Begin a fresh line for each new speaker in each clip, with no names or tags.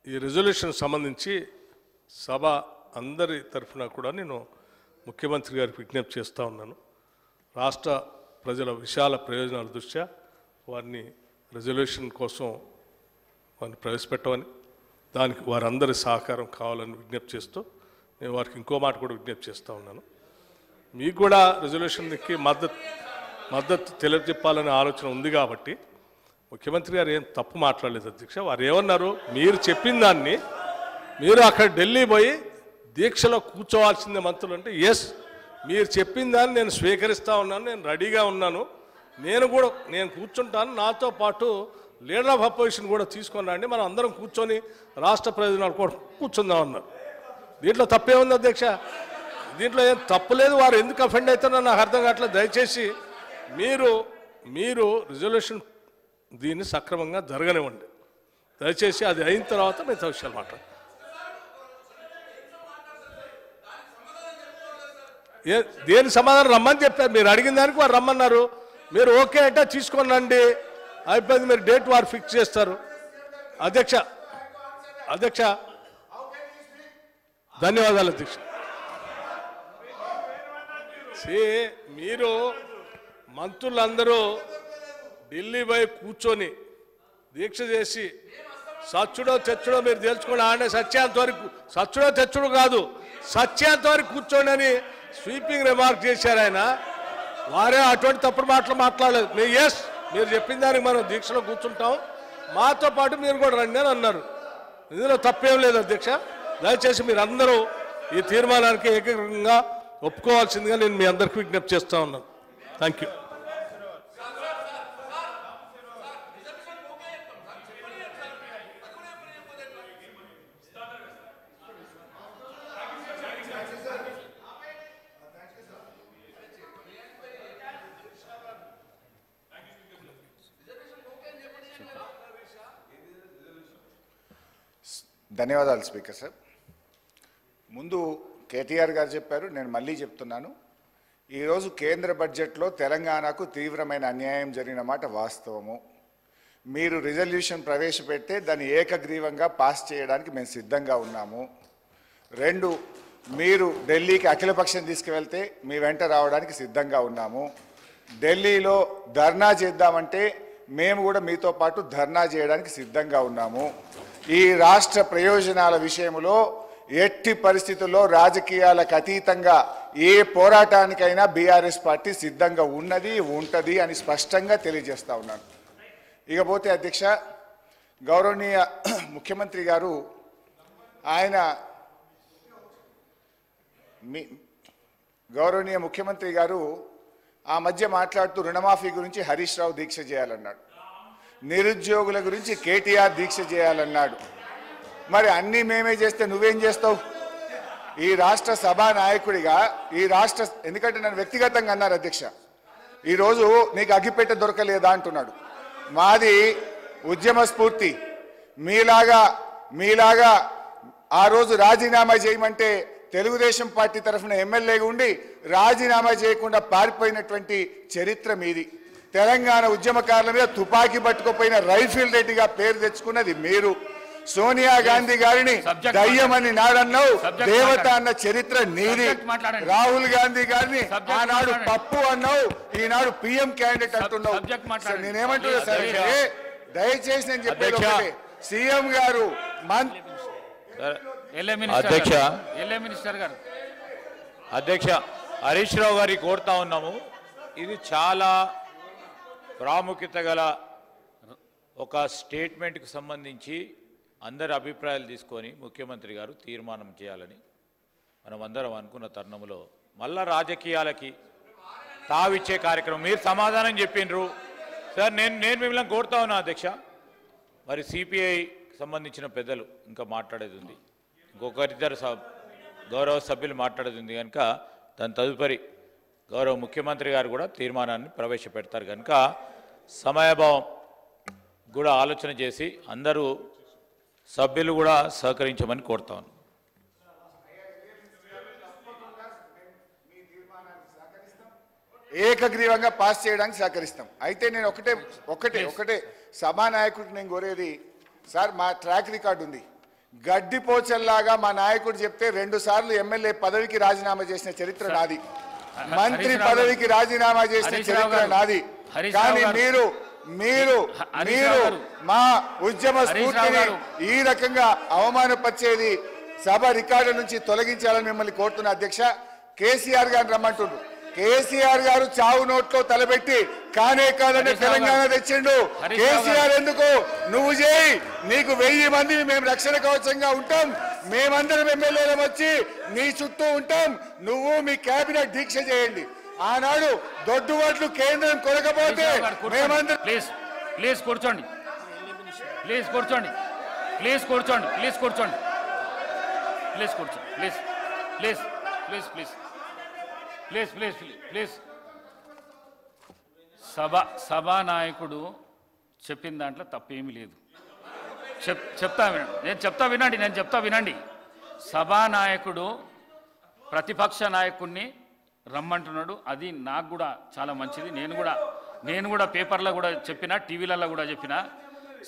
ఈ రెజల్యూషన్ సంబంధించి సభ అందరి తరఫున కూడా నేను ముఖ్యమంత్రి గారికి విజ్ఞప్తి చేస్తూ ఉన్నాను. రాష్ట్ర ప్రజల విశాల ప్రయోజనాల దృష్ట్యా వారిని రెజల్యూషన్ కోసం వారిని ప్రవేశపెట్టమని, దానికి వారందరి సహకారం కావాలని విజ్ఞప్తి చేస్తూ నేను వారికి ఇంకో మాట కూడా విజ్ఞప్తి చేస్తూ ఉన్నాను. మీకు కూడా రెజల్యూషన్కి మద్దతు తెలియజెప్పాలనే ఆలోచన ఉంది కాబట్టి ముఖ్యమంత్రి గారు ఏం తప్పు మాట్లాడలేదు అధ్యక్ష. వారు ఏమన్నారు, మీరు చెప్పిన దాన్ని మీరు అక్కడ ఢిల్లీ పోయి దీక్షలో కూర్చోవాల్సిందే మంత్రులు అంటే, ఎస్ మీరు చెప్పిన దాన్ని నేను స్వీకరిస్తూ ఉన్నాను, నేను రెడీగా ఉన్నాను, నేను కూర్చుంటాను, నాతో పాటు లీడర్ ఆఫ్ అపోజిషన్ కూడా తీసుకొని రండి, మనం అందరం కూర్చొని రాష్ట్ర ప్రయోజనాలు కూడా కూర్చుందాం అన్నారు. దీంట్లో తప్పే ఉంది అధ్యక్ష, దీంట్లో ఏం తప్పు లేదు. వారు ఎందుకు అఫెండ్ అవుతారో నాకు అర్థం కావట్లేదు. దయచేసి మీరు రిజల్యూషన్ దీన్ని సక్రమంగా జరగనివ్వండి. దయచేసి అది అయిన తర్వాత మిగతా విషయాలు మాట్లాడండి. దేని సమాధానం రమ్మని చెప్పారు, మీరు అడిగిన దానికి వారు రమ్మన్నారు. మీరు ఓకే అంటే తీసుకొని రండి, అయిపోయింది. మీరు డేట్ వారు ఫిక్స్ చేస్తారు. అధ్యక్ష ధన్యవాదాలు అధ్యక్ష. మీరు మంత్రులందరూ ఢిల్లీ పోయి కూర్చొని దీక్ష చేసి సచ్చుడో తెచ్చుడో మీరు తెలుసుకోండి, ఆడే సత్యాంత వరకు, సచ్చుడో తెచ్చుడు కాదు సత్యాంత వరకు కూర్చోండి అని స్వీపింగ్ రిమార్క్ చేశారు ఆయన. వారే అటువంటి తప్పుడు మాటలు మాట్లాడలేదు. మీరు చెప్పిన దానికి మనం దీక్షలో కూర్చుంటాం, మాతో పాటు మీరు కూడా రండి అని అన్నారు. ఇందులో తప్పేం లేదు అధ్యక్ష. దయచేసి మీరు అందరూ ఈ తీర్మానానికి ఏకగ్రీవంగా ఒప్పుకోవాల్సిందిగా నేను మీ అందరికీ విజ్ఞప్తి చేస్తూ ఉన్నాను. Thank you.
ధన్యవాదాలు స్పీకర్ సార్. ముందు కేటీఆర్ గారు చెప్పారు, నేను మళ్ళీ చెప్తున్నాను. ఈరోజు కేంద్ర బడ్జెట్లో తెలంగాణకు తీవ్రమైన అన్యాయం జరిగిన మాట వాస్తవము. మీరు రిజల్యూషన్ ప్రవేశపెడితే దాన్ని ఏకగ్రీవంగా పాస్ చేయడానికి మేము సిద్ధంగా ఉన్నాము. 2, మీరు ఢిల్లీకి అఖిలపక్షం తీసుకువెళ్తే మీ వెంట రావడానికి సిద్ధంగా ఉన్నాము. ఢిల్లీలో ధర్నా చేద్దామంటే మేము కూడా మీతో పాటు ధర్నా చేయడానికి సిద్ధంగా ఉన్నాము. ఈ రాష్ట్ర ప్రయోజనాల విషయంలో ఎట్టి పరిస్థితుల్లో రాజకీయాలకు అతీతంగా ఏ పోరాటానికైనా బీఆర్ఎస్ పార్టీ సిద్ధంగా ఉన్నది, ఉంటుంది అని స్పష్టంగా తెలియజేస్తా ఉన్నాను. ఇకపోతే అధ్యక్ష, గౌరవనీయ ముఖ్యమంత్రి గారు ఆ మధ్య మాట్లాడుతూ రుణమాఫీ గురించి హరీష్ రావు దీక్ష చేయాలన్నాడు, నిరుద్యోగుల గురించి కేటీఆర్ దీక్ష చేయాలన్నాడు. మరి అన్నీ మేమే చేస్తే నువ్వేం చేస్తావు? ఈ రాష్ట్ర సభా నాయకుడిగా ఎందుకంటే నన్ను వ్యక్తిగతంగా అన్నారు అధ్యక్ష, ఈరోజు నీకు అగ్గిపెట్టె దొరకలేదా అంటున్నాడు. మాది ఉద్యమ స్ఫూర్తి. మీలాగా ఆ రోజు రాజీనామా చేయమంటే తెలుగుదేశం పార్టీ తరఫున ఎమ్మెల్యేగా ఉండి రాజీనామా చేయకుండా పారిపోయినటువంటి చరిత్ర మీది. తెలంగాణ ఉద్యమకారుల మీద తుపాకీ పట్టుకుపోయిన రైఫిల్ రెడ్డిగా పేరు తెచ్చుకున్నది మీరు. సోనియా గాంధీ గారిని దయ్యమని నాడన్నావు, దేవత అన్న చరిత్ర నీది. రాహుల్ గాంధీ గారిని ఆనాడు పప్పు అన్నావు, ఈనాడు పిఎం క్యాండిడేట్ అంటున్నావు. నేనేమంటున్నా సరే, దయచేసి నేను చెప్పేది ఒకటే, సీఎం గారు
అధ్యక్ష హరీష్ రావు గారికి కోరుతా ఉన్నాము. ఇది చాలా ప్రాముఖ్యత గల ఒక స్టేట్మెంట్కి సంబంధించి అందరి అభిప్రాయాలు తీసుకొని ముఖ్యమంత్రి గారు తీర్మానం చేయాలని మనం అందరం అనుకున్న తరుణంలో మళ్ళా రాజకీయాలకి తావిచ్చే కార్యక్రమం. మీరు సమాధానం చెప్పిండ్రు సార్, నేను మిమ్మల్ని కోరుతా ఉన్నా అధ్యక్ష. మరి సిపిఐకి సంబంధించిన పెద్దలు ఇంకా మాట్లాడేది ఉంది, ఇంకొకరిద్దరు గౌరవ సభ్యులు మాట్లాడేది ఉంది కనుక దాని తదుపరి గౌరవ ముఖ్యమంత్రి గారు కూడా తీర్మానాన్ని ప్రవేశపెడతారు కనుక సమయభావం కూడా ఆలోచన చేసి అందరూ సభ్యులు కూడా సహకరించమని కోరుతాను.
ఏకగ్రీవంగా పాస్ చేయడానికి సహకరిస్తాం. అయితే నేను ఒకటే సభానాయకుడికి నేను కోరేది, సార్ మా ట్రాక్ రికార్డు ఉంది. గడ్డిపోచల్లాగా మా నాయకుడు చెప్తే 2 సార్లు ఎమ్మెల్యే పదవికి రాజీనామా చేసిన చరిత్ర నాది, మంత్రి పదవికి రాజీనామా చేసిన చరిత్ర నాది. కానీ మీరు మీరు మీరు మా ఉద్యమ స్ఫూర్తిని ఈ రకంగా అవమానపరిచేది సభ రికార్డు నుంచి తొలగించాలని మిమ్మల్ని కోరుతున్న అధ్యక్ష. కేసీఆర్ గారిని రమ్మంటుండ్రు. కేసీఆర్ గారు చావు నోట్లో తలబెట్టి కానే కాదని తెలంగాణ తెచ్చిండు. కేసీఆర్ ఎందుకు? నువ్వు చేయి, నీకు 1000 మంది మేము రక్షణ కవచంగా ఉంటాం, మేమందరం ఎమ్మెల్యేలు వచ్చి నీ చుట్టూ ఉంటాం, నువ్వు మీ కేబినెట్ దీక్ష చేయండి. ఆనాడు దొడ్డుబాట్లు కేంద్రం కొనకపోతే మేమందరం
ప్లీజ్ కూర్చోండి, ప్లీజ్ కూర్చోండి, ప్లీజ్ కూర్చోండి, ప్లీజ్ కూర్చోండి, ప్లీజ్ కూర్చోండి, please please please please please please please. సభానాయకుడు చెప్పిన దాంట్లో తప్పేమీ లేదు. చెప్తా వినండి, నేను చెప్తా వినండి. సభానాయకుడు ప్రతిపక్ష నాయకుడిని రమ్మంటున్నాడు, అది నాకు కూడా చాలా మంచిది. నేను కూడా పేపర్లో కూడా చెప్పిన, టీవీలలో కూడా చెప్పిన,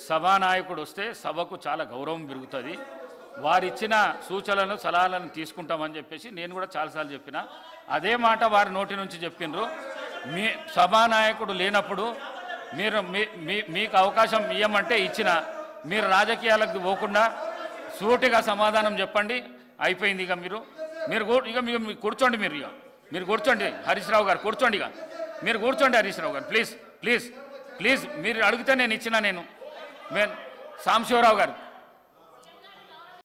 సభానాయకుడు వస్తే సభకు చాలా గౌరవం పెరుగుతుంది, వారిచ్చిన సూచనలను సలహాలను తీసుకుంటామని చెప్పేసి నేను కూడా చాలాసార్లు చెప్పిన. అదే మాట వారి నోటి నుంచి చెప్పినారు. మీ సభానాయకుడు లేనప్పుడు మీరు మీకు అవకాశం ఇవ్వమంటే ఇచ్చిన, మీరు రాజకీయాలకు పోకుండా సూటిగా సమాధానం చెప్పండి, అయిపోయింది. ఇక మీరు కూర్చోండి, మీరు కూర్చోండి. హరీష్ రావు గారు కూర్చోండి, మీరు కూర్చోండి. హరీష్ రావు గారు ప్లీజ్ ప్లీజ్ ప్లీజ్, మీరు అడిగితే నేను ఇచ్చిన. సాంబశివరావు గారు